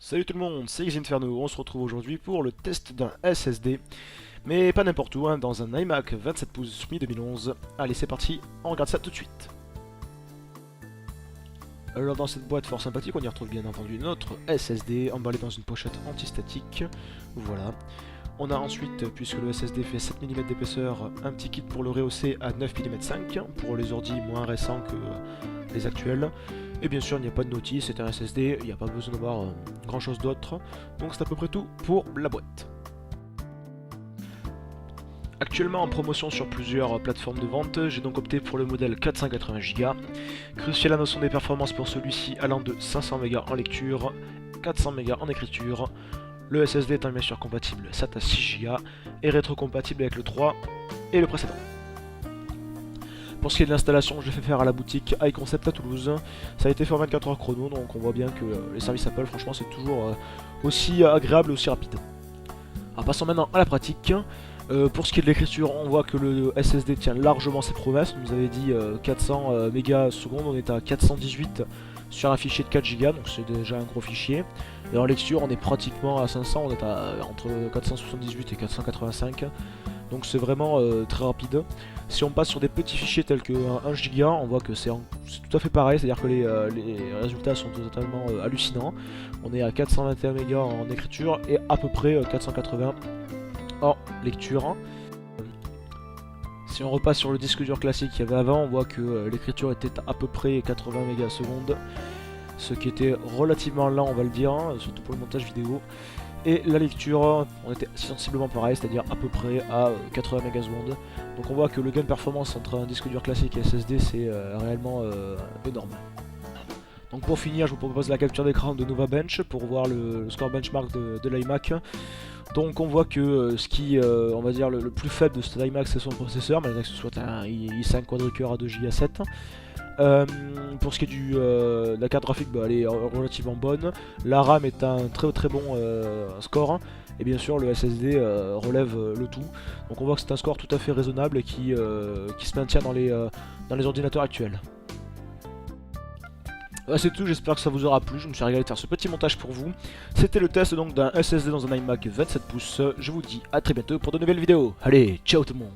Salut tout le monde, c'est Xinferno, on se retrouve aujourd'hui pour le test d'un SSD, mais pas n'importe où, hein, dans un iMac 27 pouces mi-2011. Allez c'est parti, on regarde ça tout de suite. Alors dans cette boîte fort sympathique, on y retrouve bien entendu notre SSD emballé dans une pochette anti-statique, voilà. On a ensuite, puisque le SSD fait 7 mm d'épaisseur, un petit kit pour le rehausser à 9 mm 5, pour les ordi moins récents que les actuels. Et bien sûr, il n'y a pas de notice, c'est un SSD, il n'y a pas besoin d'avoir grand chose d'autre. Donc c'est à peu près tout pour la boîte. Actuellement en promotion sur plusieurs plateformes de vente, j'ai donc opté pour le modèle 480 Go. Crucial la notion des performances pour celui-ci allant de 500 Mb en lecture, 400 Mb en écriture. Le SSD étant bien sûr compatible 7 à 6 Go et rétrocompatible avec le 3 et le précédent. Pour ce qui est de l'installation, je l'ai fait faire à la boutique iConcept à Toulouse. Ça a été fait en 24 heures chrono, donc on voit bien que les services Apple, franchement, c'est toujours aussi agréable et aussi rapide. Alors passons maintenant à la pratique. Pour ce qui est de l'écriture, on voit que le SSD tient largement ses promesses. On nous avait dit 400 mégas secondes, on est à 418 sur un fichier de 4 Go, donc c'est déjà un gros fichier. Et en lecture, on est pratiquement à 500, on est entre 478 et 485. Donc c'est vraiment très rapide. Si on passe sur des petits fichiers tels que 1 Go, on voit que c'est tout à fait pareil, c'est-à-dire que les résultats sont totalement hallucinants. On est à 421 mégas en écriture et à peu près 480 en lecture. Si on repasse sur le disque dur classique qu'il y avait avant, on voit que l'écriture était à peu près 80 mégas secondes, ce qui était relativement lent, on va le dire, hein, surtout pour le montage vidéo. Et la lecture, on était sensiblement pareil, c'est-à-dire à peu près à 80 mégasecondes. Donc on voit que le gain de performance entre un disque dur classique et SSD, c'est réellement énorme. Donc pour finir, je vous propose la capture d'écran de NovaBench pour voir le score benchmark de l'iMac. Donc on voit que ce qui, on va dire, le plus faible de cet iMac, c'est son processeur, malgré que ce soit un i5 quadricœur à 2 Go 7. Pour ce qui est de la carte graphique, elle est relativement bonne. La RAM est un très bon score. Et bien sûr le SSD relève le tout. Donc on voit que c'est un score tout à fait raisonnable et qui se maintient dans les ordinateurs actuels. Voilà, c'est tout, j'espère que ça vous aura plu, je me suis régalé de faire ce petit montage pour vous. C'était le test donc d'un SSD dans un iMac 27 pouces. Je vous dis à très bientôt pour de nouvelles vidéos. Allez, ciao tout le monde.